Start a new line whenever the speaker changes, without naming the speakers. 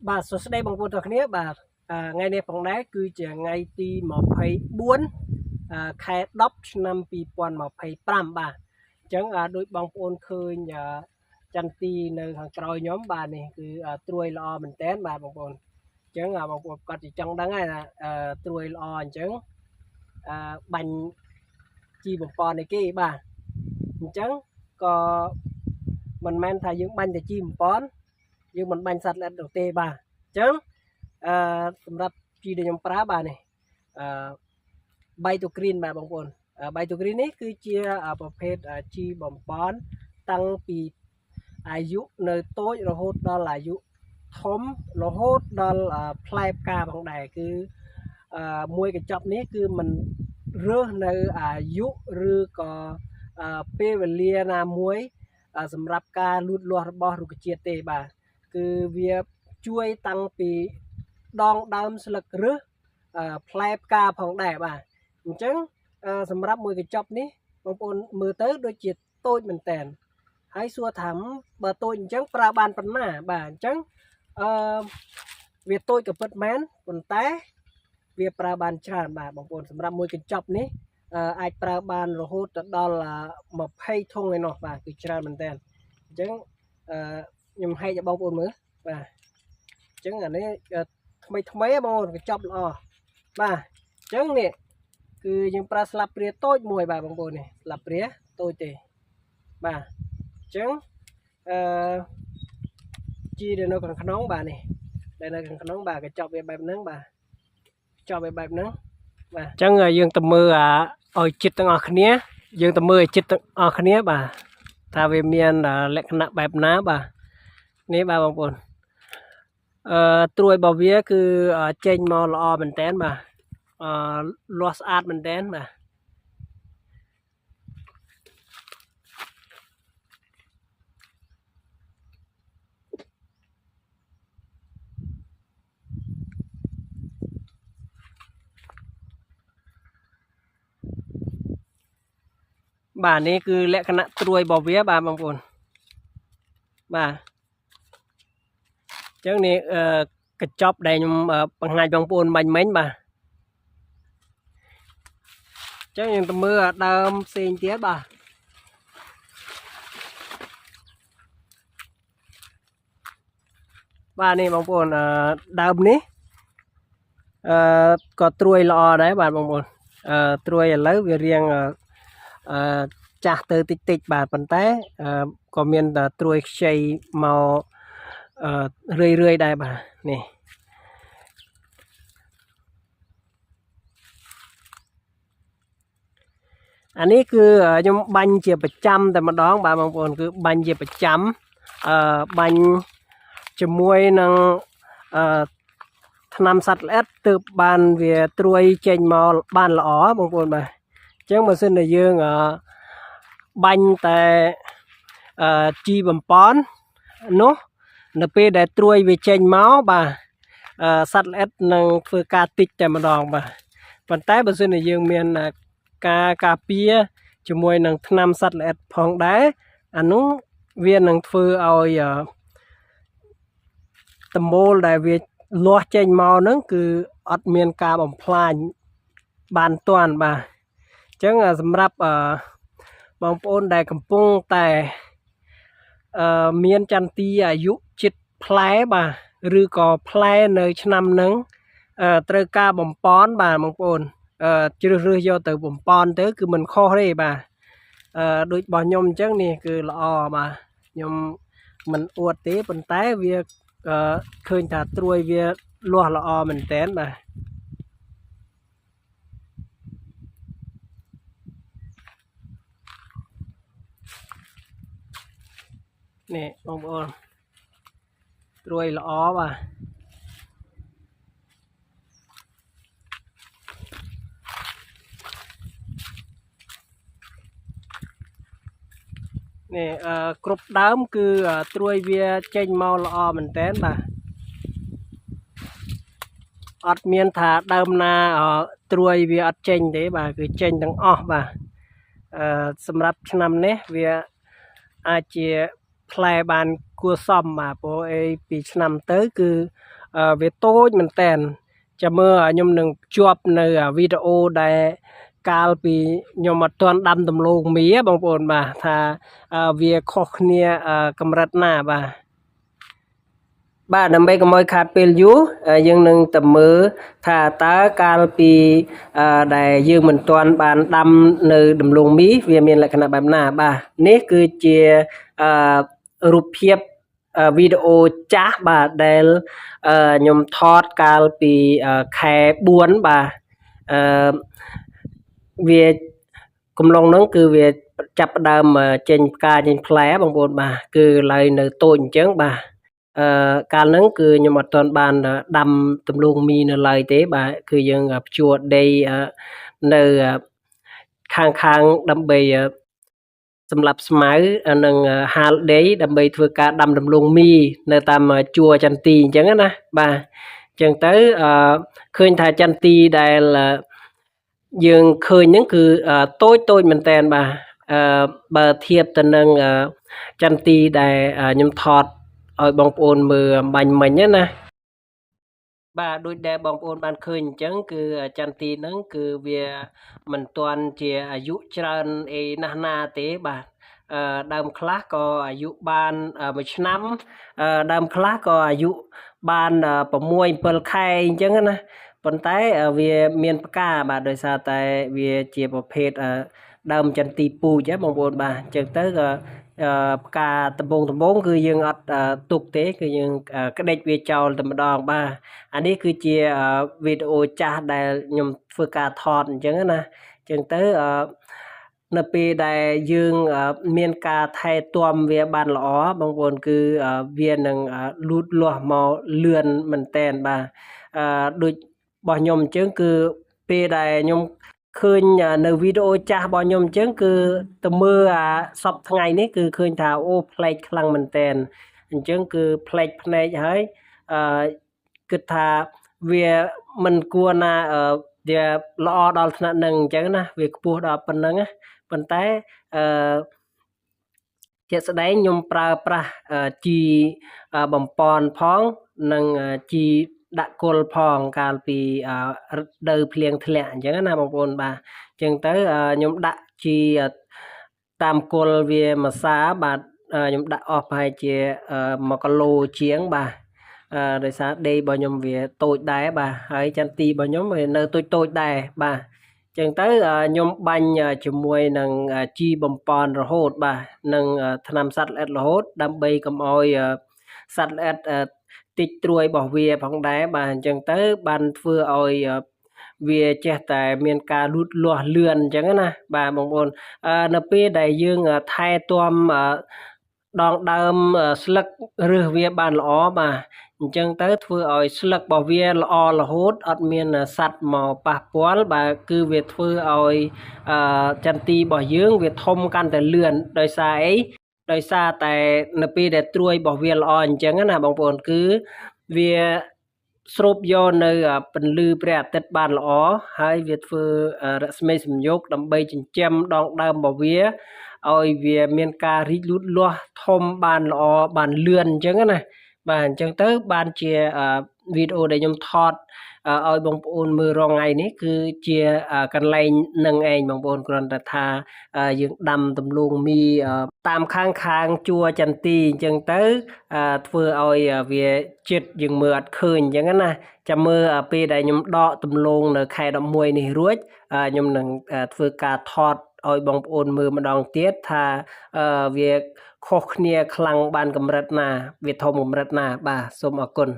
បាទសួស្តីបងប្អូនទាំងគ្នាបាទថ្ងៃនេះផងដែរគឺជាថ្ងៃទី24ខែ10ឆ្នាំ2025បាទអញ្ចឹងដូចបងប្អូនឃើញចន្ទទីនៅខាងក្រោយខ្ញុំបាទនេះគឺត្រួយល្អមែនតើបាទបងប្អូនអញ្ចឹងបងប្អូនគាត់ចង់ដឹងហើយថាត្រួយល្អអញ្ចឹងបាញ់ជីបំពន់អីគេបាទអញ្ចឹងក៏មិនមែនថាយើងបាញ់តែជីបំពន់យើងមិនបាញ់សត្វល្អិតនោះទេបាទអញ្ចឹងសម្រាប់ជីដែលខ្ញុំប្រើបាទនេះបៃតូគ្រីនបាទបងប្អូនបៃតូគ្រីននេះគឺជាប្រភេទជីបំពន់តាំងពីអាយុនៅតូចរហូតដល់អាយុធំរហូតដល់ផ្លែផ្កាផងដែរគឺមួយកញ្ចប់នេះគឺมันរើសនៅអាយុឬក៏ពេលវេលាណាមួយសម្រាប់ការលូតលាស់របស់រុក្ខជាតិទេបាទគឺវាជួយតាំងពីដងដើមស្លឹករឹសផ្លែផ្កាផងដែរបាទអញ្ចឹងសម្រាប់មួយកញ្ចប់នេះបងប្អូនមើលទៅដូចជាតូចមែនតើហើយសួរថាបើតូចអញ្ចឹងប្រើបានប៉ុណ្ណាបាទអញ្ចឹងវាតូចក៏ពិតមែនប៉ុន្តែវាប្រើបានច្រើនបាទបងប្អូនសម្រាប់មួយកញ្ចប់នេះអាចប្រើបានរហូតដល់20ធុងឯណោះបាទគឺច្រើនមែនតើអញ្ចឹងខ្ញុំហែកឲ្យបងប្អូនមើលបាទអញ្ចឹងអានេះថ្មីបងប្អូនកញ្ចប់ល្អបាទអញ្ចឹងនេះគឺយើងប្រើស្លាបព្រាតូចមួយបាទបងប្អូននេះស្លាបព្រាតូចទេបាទអញ្ចឹងជីដែលនៅខាងក្នុងបាទនេះដែលនៅខាងក្នុងបាទកញ្ចប់វាបែបហ្នឹងបាទចប់វាបែបហ្នឹងបាទអញ្ចឹងយើងទៅមើលឲ្យចិត្តទាំងអស់គ្នាយើងទៅមើលឲ្យចិត្តទាំងអស់គ្នាបាទថាវាមានលក្ខណៈបែបណាបាទនេះបាទបងប្អូនត្រួយរបស់វាគឺចេញមកល្អមែនតើបាទលាស់ស្អាតមែនតើបាទបាទនេះគឺលក្ខណៈត្រួយរបស់វាបាទបងប្អូនបាទអញ្ចឹងនេះកញ្ចប់ដែលខ្ញុំបង្ហាញបងប្អូនមិញបាទអញ្ចឹងយើងទៅមើលដើមផ្សេងទៀតបាទបាទនេះបងប្អូនដើមនេះក៏ត្រួយល្អដែរបាទបងប្អូនត្រួយឥឡូវវារៀងចាស់ទៅតិចបាទប៉ុន្តែក៏មានត្រួយខ្ចីមករឿយដែរបាទនេះអានេះគឺខ្ញុំបាញ់ជាប្រចាំតែម្ដងបាទបងប្អូនគឺបាញ់ជាប្រចាំបាញ់ជាមួយនឹងថ្នាំសត្វល្អិតទើបបានវាត្រួយចេញមកបានល្អបងប្អូនបាទអញ្ចឹងបើសិនតែយើងបាញ់តែជីបំពន់នោះនៅពេលដែលត្រួយវាចេញមកបាទសត្វល្អិតនឹងធ្វើការតិចតែម្ដងបាទប៉ុន្តែបើសិនជាយើងមានការការពារជាមួយនឹងថ្នាំសត្វល្អិតផងដែរអានោះវានឹងធ្វើឲ្យដំបូលដែលវាលាស់ចេញមកហ្នឹងគឺអត់មានការបំផ្លាញបានទាន់បាទអញ្ចឹងសម្រាប់បងប្អូនដែលកំពុងតែមានចន្ទទីអាយុជិតផ្លែបាទឬក៏ផ្លែនៅឆ្នាំហ្នឹងត្រូវការបំពន់បាទបងប្អូនជ្រើសរើសយកទៅបំពន់ទៅគឺមិនខុសទេបាទដូចរបស់ខ្ញុំអញ្ចឹងនេះគឺល្អបាទខ្ញុំមិនអួតទេប៉ុន្តែវាឃើញថាត្រួយវាលាស់ល្អមែនតើបាទនេះបងប្អូនត្រួយល្អបាទនេះគ្រប់ដើមគឺត្រួយវាចេញមកល្អមែនតើបាទអត់មានថាដើមណាត្រួយវាអត់ចេញទេបាទគឺចេញទាំងអស់បាទសម្រាប់ឆ្នាំនេះវាអាចជាផ្លែបានគ គួរសមបាទព្រោះអីពីឆ្នាំទៅគឺវាតូចមែនតែនចាំមើលខ្ញុំនឹងភ្ជាប់នៅវីដេអូដែលកាលពីខ្ញុំអត់ទាន់ដាំដំឡូងមីបងប្អូនបាទថាវាខុសគ្នាកម្រិតណាបាទដើម្បីកុំឲ្យខាតពេលយូរយើងនឹងទៅមើលថាតើកាលពីដែលយើងមិនទាន់បានដាំនៅដំឡូងមីវាមានលក្ខណៈបែបណាបាទនេះគឺជារូបភាពវីដេអូចាស់បាទដែលខ្ញុំថតកាលពីខែ4បាទវាកំឡុងហ្នឹងគឺវាចាប់ផ្ដើមចេញផ្កាចេញផ្លែបងប្អូនបាទគឺឡើយនៅតូចអញ្ចឹងបាទកាលហ្នឹងគឺខ្ញុំអត់ទាន់បានដាំដំឡូងមីនៅឡើយទេបាទគឺយើងភ្ជួរដីនៅខាងដើម្បីសម្រាប់ស្មៅនិងហាលដីដើម្បីធ្វើការដាំដំឡូងមីនៅតាមជួរចន្ទីអញ្ចឹងណាបាទអញ្ចឹងទៅឃើញថាចន្ទីដែលយើងឃើញហ្នឹងគឺតូចមែនតើបាទបើធៀបទៅនឹងចន្ទីដែលខ្ញុំថតឲ្យបងប្អូនមើលអំបញ្ញមិញណាបាទដូចដែលបងប្អូនបានឃើញអញ្ចឹងគឺចន្ទីហ្នឹងគឺវាមិនទាន់ជាអាយុច្រើនអីណាស់ណាទេបាទដើមខ្លះក៏អាយុបាន1ឆ្នាំដើមខ្លះក៏អាយុបាន6 7ខែអញ្ចឹងណាប៉ុន្តែវាមានផ្កាបាទដោយសារតែវាជាប្រភេទដើមចន្ទីពូជបងប្អូនបាទអញ្ចឹងទៅក៏ផ្កាដំបងគឺយើងអត់ទុកទេគឺយើងក្តិចវាចោលតែម្ដងបាទអានេះគឺជាវីដេអូចាស់ដែលខ្ញុំធ្វើការថតអញ្ចឹងណាអញ្ចឹងទៅនៅពេលដែលយើងមានការថែទាំវាបានល្អបងប្អូនគឺវានឹងលូតលាស់មកលឿនមែនតែនបាទដូចរបស់ខ្ញុំអញ្ចឹងគឺពេលដែលខ្ញុំឃើញនៅវីដេអូចាស់របស់ខ្ញុំអញ្ចឹងគឺទៅមើលសពថ្ងៃនេះគឺឃើញថាអូប្លែកខ្លាំងមែនតែនអញ្ចឹងគឺប្លែកភ្នែកហើយគិតថាវាមិនគួរណាវាល្អដល់ថ្នាក់ហ្នឹងអញ្ចឹងណាវាខ្ពស់ដល់ប៉ុណ្ណឹងណាប៉ុន្តែជាក់ស្ដែងខ្ញុំប្រើប្រាស់ជីបំពន់ផងនិងជីដាក់គល់ផងកាលពីរដូវភ្លៀងធ្លាក់អញ្ចឹងណាបងប្អូនបាទអញ្ចឹងទៅខ្ញុំដាក់ជីតាមគល់វាមួយសាបាទខ្ញុំដាក់អស់ប្រហែលជា1គីឡូជាងបាទដោយសារដីរបស់ខ្ញុំវាតូចដែរបាទហើយចន្ទីរបស់ខ្ញុំវានៅតូចដែរបាទអញ្ចឹងទៅខ្ញុំបាញ់ជាមួយនឹងជីបំពន់រហូតបាទនិងថ្នាំសត្វល្អិតរហូតដើម្បីកុំឲ្យសត្វល្អិតតិចត្រួយរបស់វាផងដែរបាទអញ្ចឹងទៅបានធ្វើឲ្យវាចេះតែមានការលូតលាស់លឿនអញ្ចឹងណាបាទបងប្អូននៅពេលដែលយើងថែទាំដងដើមស្លឹករើសវាបានល្អបាទអញ្ចឹងទៅធ្វើឲ្យស្លឹករបស់វាល្អរហូតអត់មានសត្វមកប៉ះពាល់បាទគឺវាធ្វើឲ្យចន្ទីរបស់យើងវាធំកាន់តែលឿនដោយសារអីដោយសារតែនៅពេលដែលត្រួយរបស់វាល្អអញ្ចឹងណាបងប្អូនគឺវាស្រូបយកនៅពន្លឺព្រះអាទិត្យបានល្អហើយវាធ្វើរស្មីសំយោគដើម្បីចិញ្ចឹមដងដើមរបស់វាឲ្យវាមានការរីកលូតលាស់ធំបានល្អបានលឿនអញ្ចឹងណាបាទអញ្ចឹងទៅបានជាវីដេអូដែលខ្ញុំថតឲ្យបងប្អូនមើលរងថ្ងៃនេះគឺជាកន្លែងនឹងឯងបងប្អូនគ្រាន់តែថាយើងដាំដំឡូងមីតាមខាងជួរចន្ទីអញ្ចឹងទៅធ្វើឲ្យវាចិត្តយើងមើលអត់ឃើញអញ្ចឹងណាចាំមើលពេលដែលខ្ញុំដកដំឡូងនៅខែ11នេះរួចខ្ញុំនឹងធ្វើការថតឲ្យបងប្អូនមើលម្ដងទៀតថាវាខុសគ្នាខ្លាំងបានកម្រិតណាវាធំកម្រិតណាបាទសូមអរគុណ